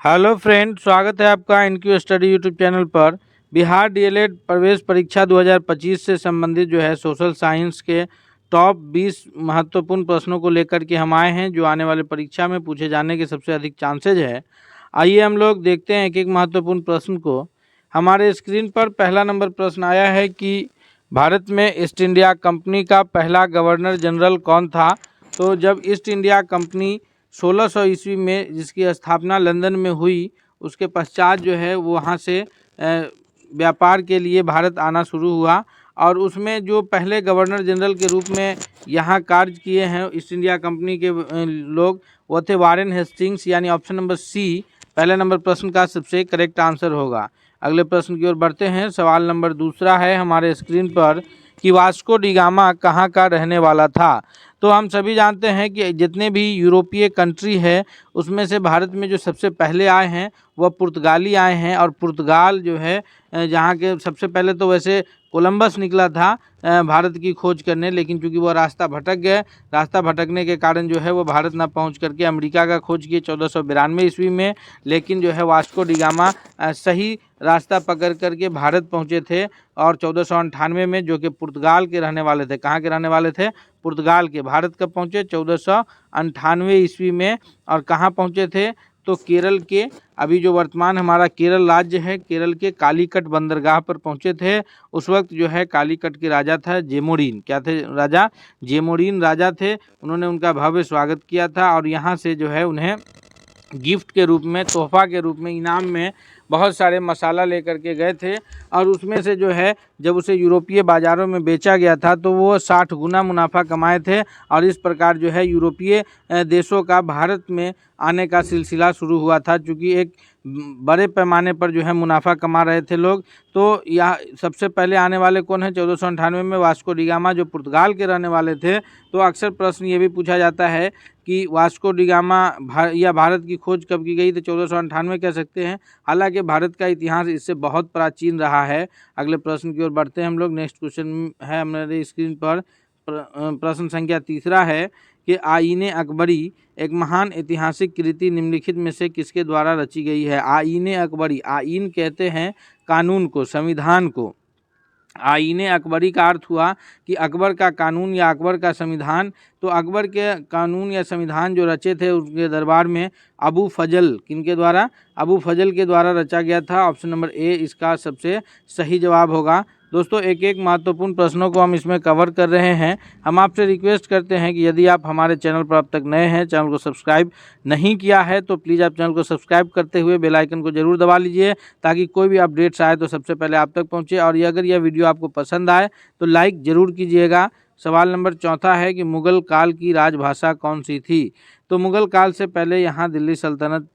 Hello friend, स्वागत है आपका इनक्यू स्टडी यूट्यूब चैनल पर। बिहार डीएलएड प्रवेश परीक्षा 2025 से संबंधित जो है सोशल साइंस के टॉप 20 महत्वपूर्ण प्रश्नों को लेकर के हम आए हैं, जो आने वाले परीक्षा में पूछे जाने के सबसे अधिक चांसेज है। आइए हम लोग देखते हैं एक एक महत्वपूर्ण प्रश्न को। हमारे स्क्रीन पर पहला नंबर प्रश्न आया है कि भारत में ईस्ट इंडिया कंपनी का पहला गवर्नर जनरल कौन था। तो जब ईस्ट इंडिया कंपनी 1600 ईस्वी में जिसकी स्थापना लंदन में हुई, उसके पश्चात जो है वो वहाँ से व्यापार के लिए भारत आना शुरू हुआ, और उसमें जो पहले गवर्नर जनरल के रूप में यहाँ कार्य किए हैं ईस्ट इंडिया कंपनी के लोग, वो थे वारेन हेस्टिंग्स, यानी ऑप्शन नंबर सी पहले नंबर प्रश्न का सबसे करेक्ट आंसर होगा। अगले प्रश्न की ओर बढ़ते हैं। सवाल नंबर दूसरा है हमारे स्क्रीन पर कि वास्को डी गामा कहाँ का रहने वाला था। तो हम सभी जानते हैं कि जितने भी यूरोपीय कंट्री है उसमें से भारत में जो सबसे पहले आए हैं वह पुर्तगाली आए हैं, और पुर्तगाल जो है जहाँ के सबसे पहले तो वैसे कोलंबस निकला था भारत की खोज करने, लेकिन चूंकि वो रास्ता भटक गए, रास्ता भटकने के कारण जो है वो भारत ना पहुँच करके अमेरिका का खोज किए 1492 ईस्वी में। लेकिन जो है वास्को डी गामा सही रास्ता पकड़ करके भारत पहुँचे थे, और 1498 में, जो कि पुर्तगाल के रहने वाले थे। कहाँ के रहने वाले थे? पुर्तगाल के। भारत कब पहुँचे? 1498 ईस्वी में। और कहाँ पहुँचे थे? तो केरल के, अभी जो वर्तमान हमारा केरल राज्य है, केरल के कालीकट बंदरगाह पर पहुँचे थे। उस वक्त जो है कालीकट के राजा था जेमोरिन। क्या थे राजा? जेमोरिन राजा थे। उन्होंने उनका भव्य स्वागत किया था, और यहाँ से जो है उन्हें गिफ्ट के रूप में, तोहफा के रूप में, इनाम में बहुत सारे मसाला लेकर के गए थे। और उसमें से जो है जब उसे यूरोपीय बाज़ारों में बेचा गया था तो वो 60 गुना मुनाफा कमाए थे। और इस प्रकार जो है यूरोपीय देशों का भारत में आने का सिलसिला शुरू हुआ था, क्योंकि एक बड़े पैमाने पर जो है मुनाफा कमा रहे थे लोग। तो यह सबसे पहले आने वाले कौन है? 1498 में वास्को डी गामा, जो पुर्तगाल के रहने वाले थे। तो अक्सर प्रश्न ये भी पूछा जाता है कि वास्को डी गामा या भारत की खोज कब की गई, तो 1498 कह सकते हैं। हालांकि भारत का इतिहास इससे बहुत प्राचीन रहा है। अगले प्रश्न की ओर बढ़ते हैं हम लोग। नेक्स्ट क्वेश्चन है हमारे स्क्रीन पर। प्रश्न संख्या तीसरा है कि आईने अकबरी एक महान ऐतिहासिक कृति निम्नलिखित में से किसके द्वारा रची गई है। आईने अकबरी, आईन कहते हैं कानून को, संविधान को। आईने अकबरी का अर्थ हुआ कि अकबर का कानून या अकबर का संविधान। तो अकबर के कानून या संविधान जो रचे थे उनके दरबार में अबू फजल, किनके द्वारा? अबू फजल के द्वारा रचा गया था। ऑप्शन नंबर ए इसका सबसे सही जवाब होगा। दोस्तों, एक एक महत्वपूर्ण प्रश्नों को हम इसमें कवर कर रहे हैं। हम आपसे रिक्वेस्ट करते हैं कि यदि आप हमारे चैनल पर अब तक नए हैं, चैनल को सब्सक्राइब नहीं किया है, तो प्लीज़ आप चैनल को सब्सक्राइब करते हुए बेल आइकन को जरूर दबा लीजिए, ताकि कोई भी अपडेट्स आए तो सबसे पहले आप तक पहुंचे। और अगर यह वीडियो आपको पसंद आए तो लाइक ज़रूर कीजिएगा। सवाल नंबर चौथा है कि मुग़ल काल की राजभाषा कौन सी थी। तो मुग़ल काल से पहले यहाँ दिल्ली सल्तनत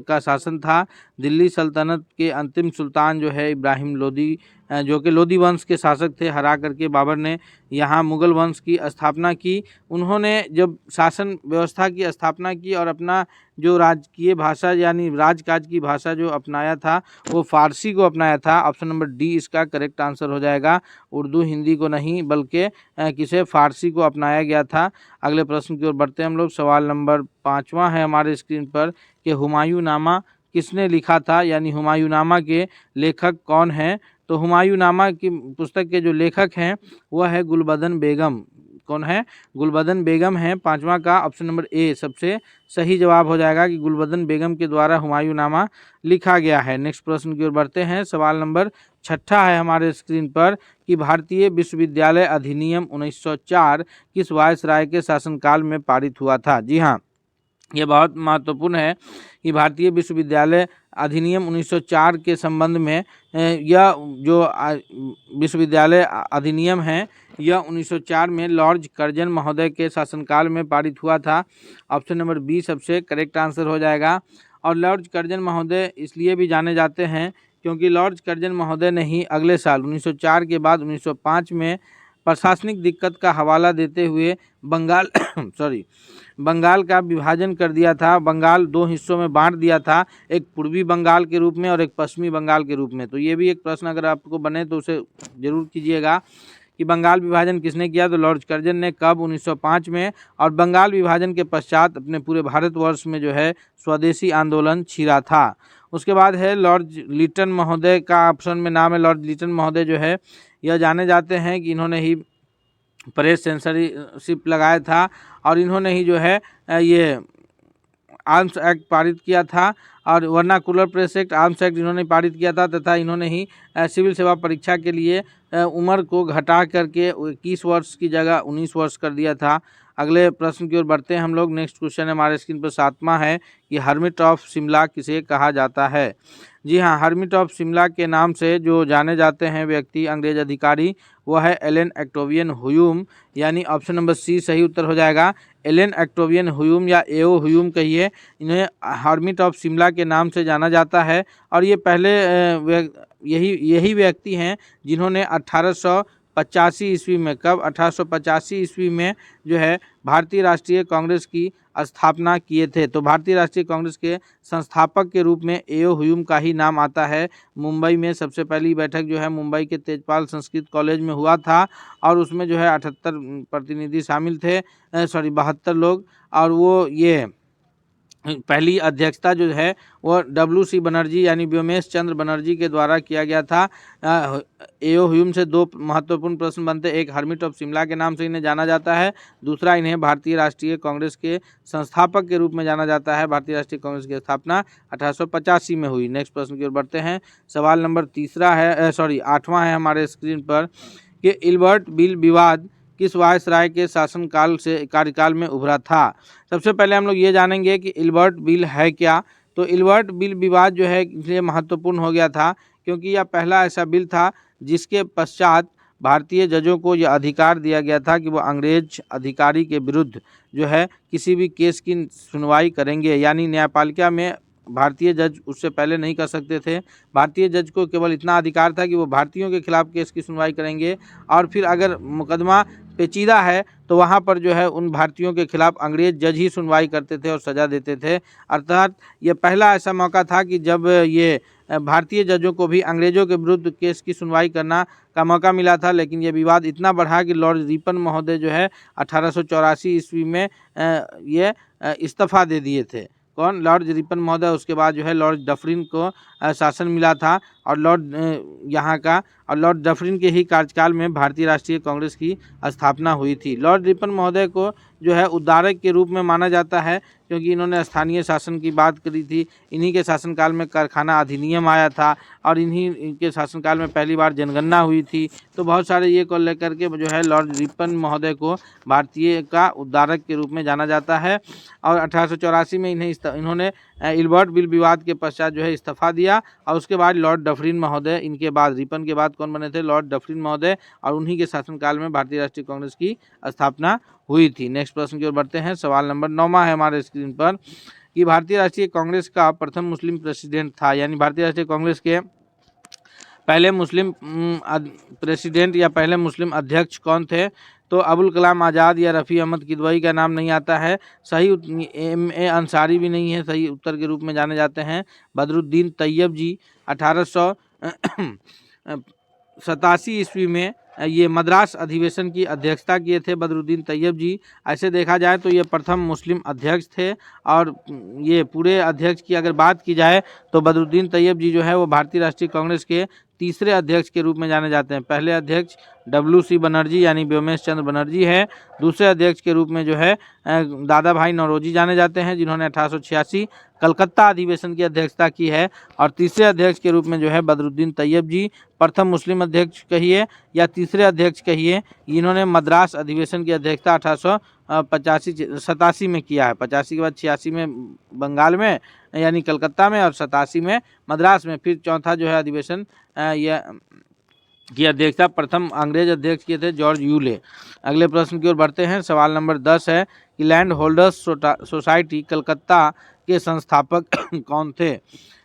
का शासन था। दिल्ली सल्तनत के अंतिम सुल्तान जो है इब्राहिम लोदी, जो कि लोदी वंश के शासक थे, हरा करके बाबर ने यहाँ मुग़ल वंश की स्थापना की। उन्होंने जब शासन व्यवस्था की स्थापना की और अपना जो राजकीय भाषा यानी राजकाज की भाषा जो अपनाया था वो फ़ारसी को अपनाया था। ऑप्शन नंबर डी इसका करेक्ट आंसर हो जाएगा। उर्दू हिंदी को नहीं, बल्कि किसे? फ़ारसी को अपनाया गया था। अगले प्रश्न की ओर बढ़ते हैं हम लोग। सवाल नंबर 5वां है हमारे स्क्रीन पर कि हुमायूंनामा किसने लिखा था, यानी हुमायूंनामा के लेखक कौन हैं। तो हुमायूंनामा की पुस्तक के जो लेखक हैं वह है गुलबदन बेगम। कौन है? गुलबदन बेगम है। 5वां का ऑप्शन नंबर ए सबसे सही जवाब हो जाएगा कि गुलबदन बेगम के द्वारा हुमायूंनामा लिखा गया है। नेक्स्ट प्रश्न की ओर बढ़ते हैं। सवाल नंबर 6 है हमारे स्क्रीन पर कि भारतीय विश्वविद्यालय अधिनियम 1904 किस वायसराय के शासनकाल में पारित हुआ था। जी हाँ, यह बहुत महत्वपूर्ण है कि भारतीय विश्वविद्यालय अधिनियम 1904 के संबंध में यह जो विश्वविद्यालय अधिनियम है यह 1904 में लॉर्ड कर्जन महोदय के शासनकाल में पारित हुआ था। ऑप्शन नंबर बी सबसे करेक्ट आंसर हो जाएगा। और लॉर्ड कर्जन महोदय इसलिए भी जाने जाते हैं क्योंकि लॉर्ड कर्जन महोदय ने ही अगले साल 1904 के बाद 1905 में प्रशासनिक दिक्कत का हवाला देते हुए बंगाल बंगाल का विभाजन कर दिया था। बंगाल 2 हिस्सों में बांट दिया था, एक पूर्वी बंगाल के रूप में और एक पश्चिमी बंगाल के रूप में। तो ये भी एक प्रश्न अगर आपको बने तो उसे जरूर कीजिएगा कि बंगाल विभाजन किसने किया, तो लॉर्ड कर्जन ने। कब, 1905 में। और बंगाल विभाजन के पश्चात अपने पूरे भारतवर्ष में जो है स्वदेशी आंदोलन छिड़ा था। उसके बाद है लॉर्ड लिटन महोदय का ऑप्शन में नाम है। लॉर्ड लिटन महोदय जो है यह जाने जाते हैं कि इन्होंने ही प्रेस सेंसरशिप लगाया था और इन्होंने ही जो है ये आर्म्स एक्ट पारित किया था और vernacular press act, arms act इन्होंने पारित किया था तथा इन्होंने ही सिविल सेवा परीक्षा के लिए उम्र को घटा करके 21 वर्ष की जगह 19 वर्ष कर दिया था। अगले प्रश्न की ओर बढ़ते हैं हम लोग। नेक्स्ट क्वेश्चन है हमारे स्क्रीन पर 7वां है कि हर्मिट ऑफ शिमला किसे कहा जाता है। जी हाँ, हर्मिट ऑफ शिमला के नाम से जो जाने जाते हैं व्यक्ति अंग्रेज अधिकारी वह है एलन एक्टोवियन ह्यूम, यानी ऑप्शन नंबर सी सही उत्तर हो जाएगा। एलन एक्टोवियन ह्यूम या एओ ह्यूम कहिए, इन्हें हर्मिट ऑफ शिमला के नाम से जाना जाता है और ये पहले यही व्यक्ति हैं जिन्होंने 1885 ईस्वी में, कब, 1885 ईस्वी में जो है भारतीय राष्ट्रीय कांग्रेस की स्थापना किए थे। तो भारतीय राष्ट्रीय कांग्रेस के संस्थापक के रूप में एओ ह्यूम का ही नाम आता है। मुंबई में सबसे पहली बैठक जो है मुंबई के तेजपाल संस्कृत कॉलेज में हुआ था और उसमें जो है 78 प्रतिनिधि शामिल थे, 72 लोग, और वो ये पहली अध्यक्षता जो है वो WC बनर्जी यानी व्योमेश चंद्र बनर्जी के द्वारा किया गया था। एओ ह्यूम से दो महत्वपूर्ण प्रश्न बनते, एक हर्मिट ऑफ शिमला के नाम से इन्हें जाना जाता है, दूसरा इन्हें भारतीय राष्ट्रीय कांग्रेस के संस्थापक के रूप में जाना जाता है। भारतीय राष्ट्रीय कांग्रेस की स्थापना 1885 में हुई। नेक्स्ट प्रश्न की ओर बढ़ते हैं। सवाल नंबर 8वां है हमारे स्क्रीन पर कि इल्बर्ट बिल विवाद किस वायसराय के शासनकाल से कार्यकाल में उभरा था। सबसे पहले हम लोग ये जानेंगे कि इल्बर्ट बिल है क्या। तो इल्बर्ट बिल विवाद जो है इसलिए महत्वपूर्ण हो गया था क्योंकि यह पहला ऐसा बिल था जिसके पश्चात भारतीय जजों को यह अधिकार दिया गया था कि वो अंग्रेज अधिकारी के विरुद्ध जो है किसी भी केस की सुनवाई करेंगे, यानी न्यायपालिका में भारतीय जज उससे पहले नहीं कर सकते थे। भारतीय जज को केवल इतना अधिकार था कि वो भारतीयों के खिलाफ केस की सुनवाई करेंगे और फिर अगर मुकदमा पेचीदा है तो वहाँ पर जो है उन भारतीयों के खिलाफ अंग्रेज जज ही सुनवाई करते थे और सज़ा देते थे। अर्थात ये पहला ऐसा मौका था कि जब ये भारतीय जजों को भी अंग्रेजों के विरुद्ध केस की सुनवाई करना का मौका मिला था। लेकिन ये विवाद इतना बढ़ा कि लॉर्ड रिपन महोदय जो है 1884 ईस्वी में ये इस्तीफा दे दिए थे। कौन, लॉर्ड रिपन महोदय। उसके बाद जो है लॉर्ड डफरिन को शासन मिला था और लॉर्ड डफरिन के ही कार्यकाल में भारतीय राष्ट्रीय कांग्रेस की स्थापना हुई थी। लॉर्ड रिपन महोदय को जो है उद्धारक के रूप में माना जाता है क्योंकि इन्होंने स्थानीय शासन की बात करी थी। इन्हीं के शासनकाल में कारखाना अधिनियम आया था और इनके शासनकाल में पहली बार जनगणना हुई थी। तो बहुत सारे ये को लेकर के जो है लॉर्ड रिपन महोदय को भारतीय का उद्धारक के रूप में जाना जाता है। और 1884 में इन्होंने इल्बर्ट बिल विवाद के पश्चात जो है इस्तीफा दिया और उसके बाद लॉर्ड डफरिन महोदय, इनके बाद रिपन के बाद कौन बने थे, लॉर्ड डफरिन महोदय, और उन्हीं के शासनकाल में भारतीय राष्ट्रीय कांग्रेस की स्थापना हुई थी। नेक्स्ट प्रश्न की ओर बढ़ते हैं। सवाल नंबर 9वां है हमारे स्क्रीन पर कि भारतीय राष्ट्रीय कांग्रेस का प्रथम मुस्लिम प्रेसिडेंट था, यानी भारतीय राष्ट्रीय कांग्रेस के पहले मुस्लिम प्रेसिडेंट या पहले मुस्लिम अध्यक्ष कौन थे। तो अबुल कलाम आज़ाद या रफ़ी अहमद किदवई का नाम नहीं आता है। सही MA अंसारी भी नहीं है, सही उत्तर के रूप में जाने जाते हैं बदरुद्दीन तैयब जी। 1887 ईस्वी में ये मद्रास अधिवेशन की अध्यक्षता किए थे बदरुद्दीन तैयब जी। ऐसे देखा जाए तो ये प्रथम मुस्लिम अध्यक्ष थे और ये पूरे अध्यक्ष की अगर बात की जाए तो बदरुद्दीन तैयब जी जो है वो भारतीय राष्ट्रीय कांग्रेस के तीसरे अध्यक्ष के रूप में जाने जाते हैं। पहले अध्यक्ष WC बनर्जी यानी व्योमेश चंद्र बनर्जी है। दूसरे अध्यक्ष के रूप में जो है दादा भाई नौरोजी जाने जाते हैं जिन्होंने 1886 कलकत्ता अधिवेशन की अध्यक्षता की है। और तीसरे अध्यक्ष के रूप में जो है बदरुद्दीन तैयब जी, प्रथम मुस्लिम अध्यक्ष कहिए या तीसरे अध्यक्ष कहिए, इन्होंने मद्रास अधिवेशन की अध्यक्षता 1887 में किया है। 85 के बाद 86 में बंगाल में यानी कलकत्ता में और 87 में मद्रास में। फिर चौथा जो है अधिवेशन की अध्यक्षता प्रथम अंग्रेज अध्यक्ष किए थे जॉर्ज यूले। अगले प्रश्न की ओर बढ़ते हैं। सवाल नंबर 10 है कि लैंड होल्डर्स सोसाइटी कलकत्ता के संस्थापक कौन थे।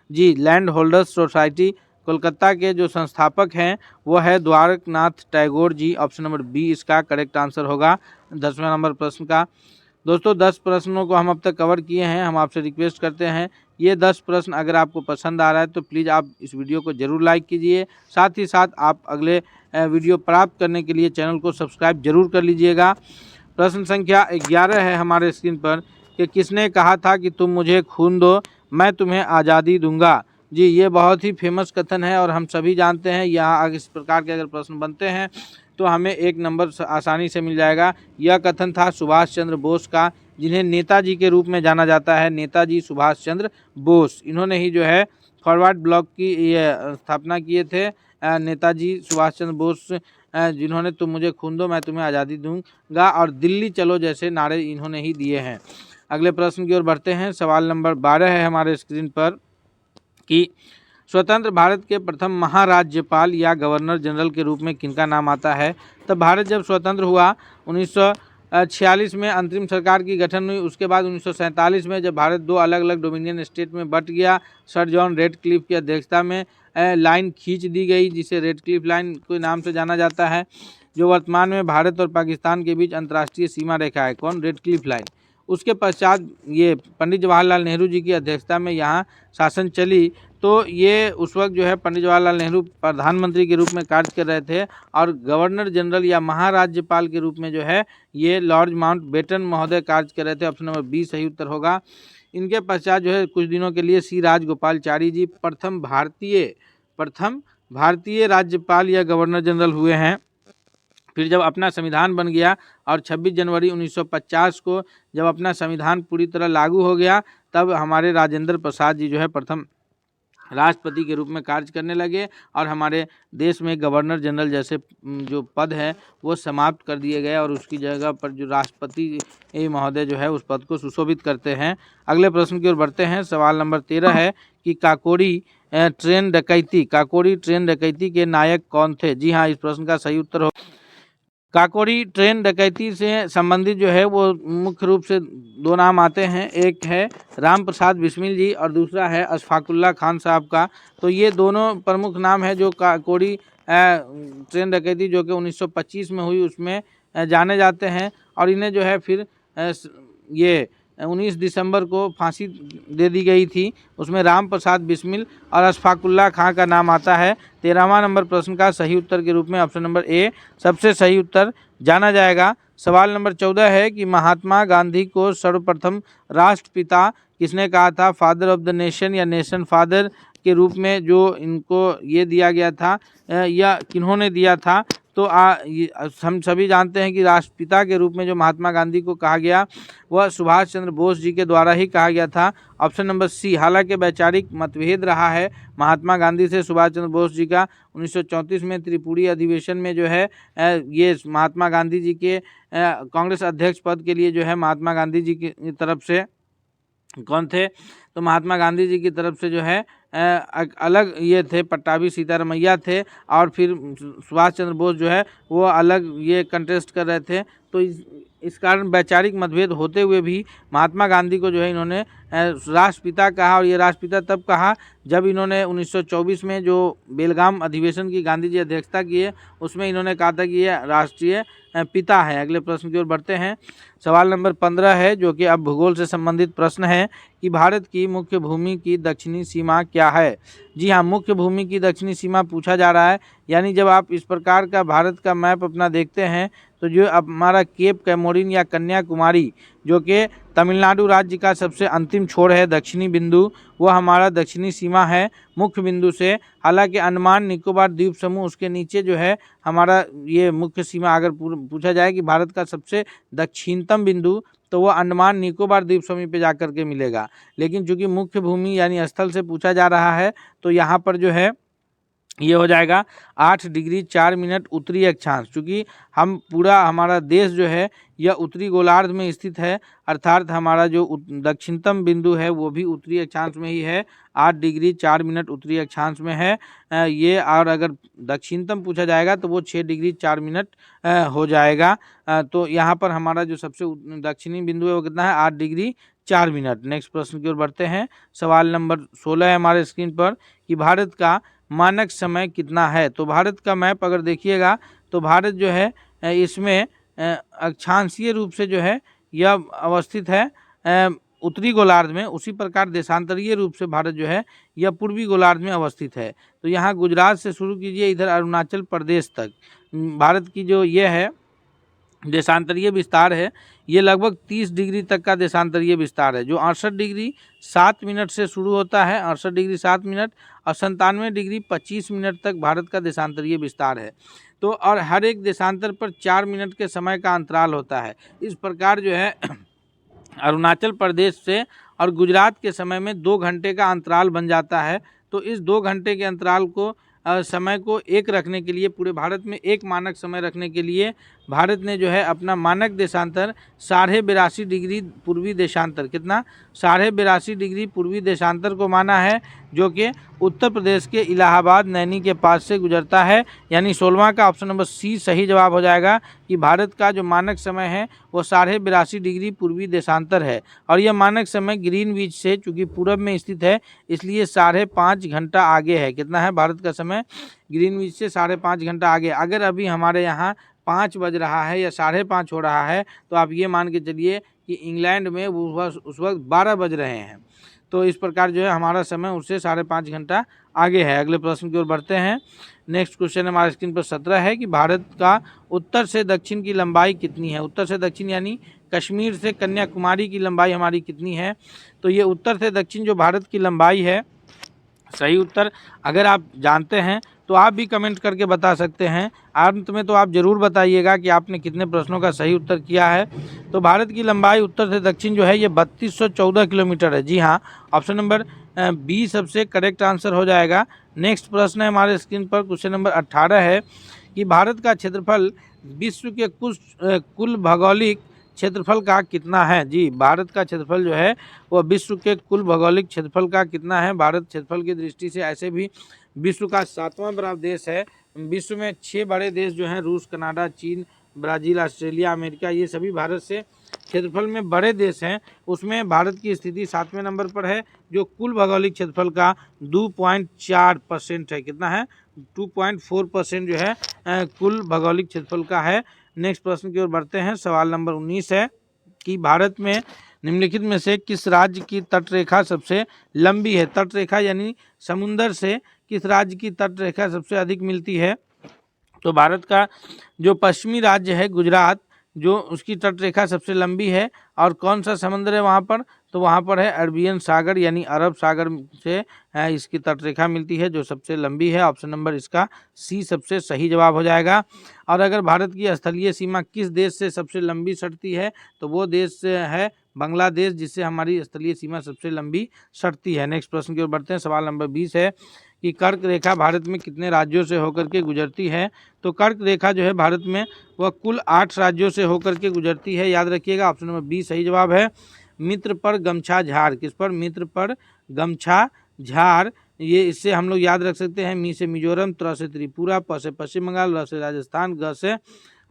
जी, लैंड होल्डर्स सोसाइटी कोलकाता के जो संस्थापक हैं वो है Dwarakanath Tagore ji. Option number B इसका करेक्ट आंसर होगा 10वें नंबर प्रश्न का। दोस्तों 10 प्रश्नों को हम अब तक कवर किए हैं। हम आपसे रिक्वेस्ट करते हैं ये 10 प्रश्न अगर आपको पसंद आ रहा है तो प्लीज़ आप इस वीडियो को ज़रूर लाइक कीजिए। साथ ही साथ आप अगले वीडियो प्राप्त करने के लिए चैनल को सब्सक्राइब जरूर कर लीजिएगा। प्रश्न संख्या 11 है हमारे स्क्रीन पर कि किसने कहा था कि तुम मुझे खून दो मैं तुम्हें आज़ादी दूंगा। जी ये बहुत ही फेमस कथन है और हम सभी जानते हैं। यहाँ इस प्रकार के अगर प्रश्न बनते हैं तो हमें 1 नंबर आसानी से मिल जाएगा। यह कथन था सुभाष चंद्र बोस का, जिन्हें नेताजी के रूप में जाना जाता है। नेताजी सुभाष चंद्र बोस, इन्होंने ही जो है फॉरवर्ड ब्लॉक की ये स्थापना किए थे। नेताजी सुभाष चंद्र बोस जिन्होंने तुम मुझे खून दो मैं तुम्हें आज़ादी दूंगा और दिल्ली चलो जैसे नारे इन्होंने ही दिए हैं। अगले प्रश्न की ओर बढ़ते हैं। सवाल नंबर 12 है हमारे स्क्रीन पर कि स्वतंत्र भारत के प्रथम महाराज्यपाल या गवर्नर जनरल के रूप में किनका नाम आता है। तब भारत जब स्वतंत्र हुआ 1946 में अंतरिम सरकार की गठन हुई। उसके बाद 1947 में जब भारत 2 अलग अलग डोमिनियन स्टेट में बंट गया, सर जॉन रेडक्लिफ की अध्यक्षता में लाइन खींच दी गई जिसे रेडक्लिफ लाइन के नाम से जाना जाता है, जो वर्तमान में भारत और पाकिस्तान के बीच अंतर्राष्ट्रीय सीमा रेखा है। कौन? Radcliffe line. उसके पश्चात ये पंडित जवाहरलाल नेहरू जी की अध्यक्षता में यहाँ शासन चली। तो ये उस वक्त जो है पंडित जवाहरलाल नेहरू प्रधानमंत्री के रूप में कार्य कर रहे थे और गवर्नर जनरल या महाराज्यपाल के रूप में जो है ये लॉर्ड माउंटबेटन महोदय कार्य कर रहे थे। ऑप्शन नंबर 20 सही उत्तर होगा। इनके पश्चात जो है कुछ दिनों के लिए सी राजगोपालचारी जी प्रथम भारतीय राज्यपाल या गवर्नर जनरल हुए हैं। फिर जब अपना संविधान बन गया और 26 जनवरी 1950 को जब अपना संविधान पूरी तरह लागू हो गया, तब हमारे राजेंद्र प्रसाद जी जो है प्रथम राष्ट्रपति के रूप में कार्य करने लगे और हमारे देश में गवर्नर जनरल जैसे जो पद है वो समाप्त कर दिए गए और उसकी जगह पर जो राष्ट्रपति महोदय जो है उस पद को सुशोभित करते हैं। अगले प्रश्न की ओर बढ़ते हैं। सवाल नंबर 13 है कि काकोरी ट्रेन डकैती के नायक कौन थे। जी हाँ, इस प्रश्न का सही उत्तर हो काकोरी ट्रेन डकैती से संबंधित जो है वो मुख्य रूप से 2 नाम आते हैं। एक है राम प्रसाद बिस्मिल जी और दूसरा है अशफाकुल्ला खान साहब का। तो ये दोनों प्रमुख नाम है जो काकोरी ट्रेन डकैती जो कि 1925 में हुई उसमें जाने जाते हैं और इन्हें जो है फिर ये 19 दिसंबर को फांसी दे दी गई थी। उसमें राम प्रसाद बिस्मिल और अशफाकुल्ला खां का नाम आता है। 13वां नंबर प्रश्न का सही उत्तर के रूप में ऑप्शन नंबर ए सबसे सही उत्तर जाना जाएगा। सवाल नंबर 14 है कि महात्मा गांधी को सर्वप्रथम राष्ट्रपिता किसने कहा था। फादर ऑफ द नेशन या नेशन फादर के रूप में जो इनको ये दिया गया था या किन्होंने दिया था। तो हम सभी जानते हैं कि राष्ट्रपिता के रूप में जो महात्मा गांधी को कहा गया वह सुभाष चंद्र बोस जी के द्वारा ही कहा गया था। Option number C. हालांकि वैचारिक मतभेद रहा है महात्मा गांधी से सुभाष चंद्र बोस जी का। 1934 में त्रिपुरी अधिवेशन में जो है ये महात्मा गांधी जी के कांग्रेस अध्यक्ष पद के लिए जो है महात्मा गांधी जी की तरफ से कौन थे, तो महात्मा गांधी जी की तरफ से जो है अलग ये थे पट्टाभी सीतारमैया थे और फिर सुभाष चंद्र बोस जो है वो अलग ये कंटेस्ट कर रहे थे। तो इस कारण वैचारिक मतभेद होते हुए भी महात्मा गांधी को जो है इन्होंने राष्ट्रपिता कहा और ये राष्ट्रपिता तब कहा जब इन्होंने 1924 में जो बेलगाम अधिवेशन की गांधी जी अध्यक्षता किए उसमें इन्होंने कहा था कि ये राष्ट्रीय पिता है। अगले प्रश्न की ओर बढ़ते हैं। सवाल नंबर 15 है जो कि अब भूगोल से संबंधित प्रश्न है कि भारत की मुख्य भूमि की दक्षिणी सीमा क्या है। जी हाँ, मुख्य भूमि की दक्षिणी सीमा पूछा जा रहा है। यानी जब आप इस प्रकार का भारत का मैप अपना देखते हैं तो जो अब हमारा केप कैमोरिन या कन्याकुमारी जो कि तमिलनाडु राज्य का सबसे अंतिम छोर है दक्षिणी बिंदु, वो हमारा दक्षिणी सीमा है मुख्य बिंदु से। हालांकि अंडमान निकोबार द्वीप समूह उसके नीचे जो है हमारा ये मुख्य सीमा। अगर पूछा जाए कि भारत का सबसे दक्षिणतम बिंदु तो वो अंडमान निकोबार द्वीप समूह पे जाकर के मिलेगा। लेकिन चूंकि मुख्य भूमि यानी स्थल से पूछा जा रहा है तो यहाँ पर जो है ये हो जाएगा 8 डिग्री 4 मिनट उत्तरी अक्षांश। चूँकि हम पूरा हमारा देश जो है यह उत्तरी गोलार्ध में स्थित है, अर्थात हमारा जो दक्षिणतम बिंदु है वो भी उत्तरी अक्षांश में ही है। 8 डिग्री 4 मिनट उत्तरी अक्षांश में है ये। और अगर दक्षिणतम पूछा जाएगा तो वो 6 डिग्री 4 मिनट हो जाएगा। तो यहाँ पर हमारा जो सबसे दक्षिणी बिंदु है वो कितना है 8 डिग्री 4 मिनट। नेक्स्ट प्रश्न की ओर बढ़ते हैं। सवाल नंबर 16 है हमारे स्क्रीन पर कि भारत का मानक समय कितना है। तो भारत का मैप अगर देखिएगा तो भारत जो है इसमें अक्षांशीय रूप से जो है यह अवस्थित है उत्तरी गोलार्ध में, उसी प्रकार देशांतरीय रूप से भारत जो है यह पूर्वी गोलार्ध में अवस्थित है। तो यहाँ गुजरात से शुरू कीजिए इधर अरुणाचल प्रदेश तक भारत की जो ये है देशांतरीय विस्तार है, ये लगभग 30 डिग्री तक का देशांतरीय विस्तार है, जो 68 डिग्री 7 मिनट से शुरू होता है, 68 डिग्री 7 मिनट और 97 डिग्री 25 मिनट तक भारत का देशांतरीय विस्तार है। तो और हर एक देशांतर पर 4 मिनट के समय का अंतराल होता है। इस प्रकार जो है अरुणाचल प्रदेश से और गुजरात के समय में 2 घंटे का अंतराल बन जाता है। तो इस 2 घंटे के अंतराल को समय को एक रखने के लिए, पूरे भारत में एक मानक समय रखने के लिए भारत ने जो है अपना मानक देशांतर 82.5 डिग्री पूर्वी देशांतर, कितना 82.5 डिग्री पूर्वी देशांतर को माना है, जो कि उत्तर प्रदेश के इलाहाबाद नैनी के पास से गुजरता है। यानी 16वां का ऑप्शन नंबर सी सही जवाब हो जाएगा कि भारत का जो मानक समय है वो 82.5 डिग्री पूर्वी देशांतर है। और यह मानक समय ग्रीनविच से, चूँकि पूरब में स्थित है इसलिए 5.5 घंटा आगे है। कितना है भारत का समय? ग्रीनविच से 5.5 घंटा आगे। अगर अभी हमारे यहाँ 5 बज रहा है या 5:30 हो रहा है तो आप ये मान के चलिए कि इंग्लैंड में उस वक्त 12 बज रहे हैं। तो इस प्रकार जो है हमारा समय उससे 5.5 घंटा आगे है। अगले प्रश्न की ओर बढ़ते हैं। नेक्स्ट क्वेश्चन हमारे स्क्रीन पर 17 है कि भारत का उत्तर से दक्षिण की लंबाई कितनी है? उत्तर से दक्षिण यानी कश्मीर से कन्याकुमारी की लंबाई हमारी कितनी है? तो ये उत्तर से दक्षिण जो भारत की लंबाई है, सही उत्तर अगर आप जानते हैं तो आप भी कमेंट करके बता सकते हैं। अंत में तो आप ज़रूर बताइएगा कि आपने कितने प्रश्नों का सही उत्तर किया है। तो भारत की लंबाई उत्तर से दक्षिण जो है ये 3214 किलोमीटर है। जी हाँ, ऑप्शन नंबर बी सबसे करेक्ट आंसर हो जाएगा। नेक्स्ट प्रश्न है हमारे स्क्रीन पर, क्वेश्चन नंबर 18 है कि भारत का क्षेत्रफल विश्व के कुल भौगोलिक क्षेत्रफल का कितना है? जी, भारत का क्षेत्रफल जो है वह विश्व के कुल भौगोलिक क्षेत्रफल का कितना है? भारत क्षेत्रफल की दृष्टि से ऐसे भी विश्व का 7वां बड़ा देश है। विश्व में 6 बड़े देश जो हैं, रूस, कनाडा, चीन, ब्राज़ील, ऑस्ट्रेलिया, अमेरिका, ये सभी भारत से क्षेत्रफल में बड़े देश हैं। उसमें भारत की स्थिति 7वें नंबर पर है, जो कुल भौगोलिक क्षेत्रफल का 2.4% है। कितना है? 2.4% जो है कुल भौगोलिक क्षेत्रफल का है। नेक्स्ट प्रश्न की ओर बढ़ते हैं। सवाल नंबर 19 है कि भारत में निम्नलिखित में से किस राज्य की तटरेखा सबसे लंबी है? तटरेखा यानी समुंदर से किस राज्य की तटरेखा सबसे अधिक मिलती है? तो भारत का जो पश्चिमी राज्य है गुजरात, जो उसकी तटरेखा सबसे लंबी है। और कौन सा समुद्र है वहाँ पर? तो वहाँ पर है अरबियन सागर, यानी अरब सागर से इसकी तटरेखा मिलती है, जो सबसे लंबी है। ऑप्शन नंबर इसका सी सबसे सही जवाब हो जाएगा। और अगर भारत की स्थलीय सीमा किस देश से सबसे लंबी सटती है, तो वो देश है बांग्लादेश, जिससे हमारी स्थलीय सीमा सबसे लंबी सटती है। नेक्स्ट प्रश्न की ओर बढ़ते हैं। सवाल नंबर 20 है कि कर्क रेखा भारत में कितने राज्यों से होकर के गुजरती है? तो कर्क रेखा जो है भारत में वह कुल 8 राज्यों से होकर के गुजरती है। याद रखिएगा, ऑप्शन नंबर बी सही जवाब है। मित्र पर गमछा झार, किस पर? मित्र पर गमछा झार, ये इससे हम लोग याद रख सकते हैं। मी से मिजोरम, त्र से त्रिपुरा, प से पश्चिम बंगाल, र से राजस्थान, ग से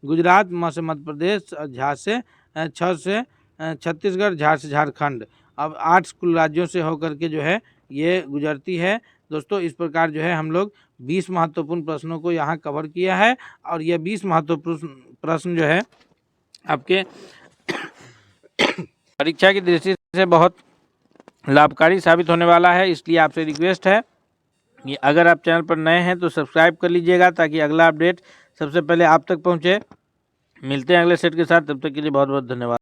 गुजरात, म से मध्य प्रदेश, झा से छ से छत्तीसगढ़, झार से झारखंड। अब 8 कुल राज्यों से होकर के जो है ये गुजरती है। दोस्तों, इस प्रकार जो है हम लोग 20 महत्वपूर्ण प्रश्नों को यहाँ कवर किया है। और ये 20 महत्वपूर्ण प्रश्न जो है आपके परीक्षा की दृष्टि से बहुत लाभकारी साबित होने वाला है। इसलिए आपसे रिक्वेस्ट है कि अगर आप चैनल पर नए हैं तो सब्सक्राइब कर लीजिएगा, ताकि अगला अपडेट सबसे पहले आप तक पहुँचे। मिलते हैं अगले सेट के साथ, तब तक के लिए बहुत बहुत धन्यवाद।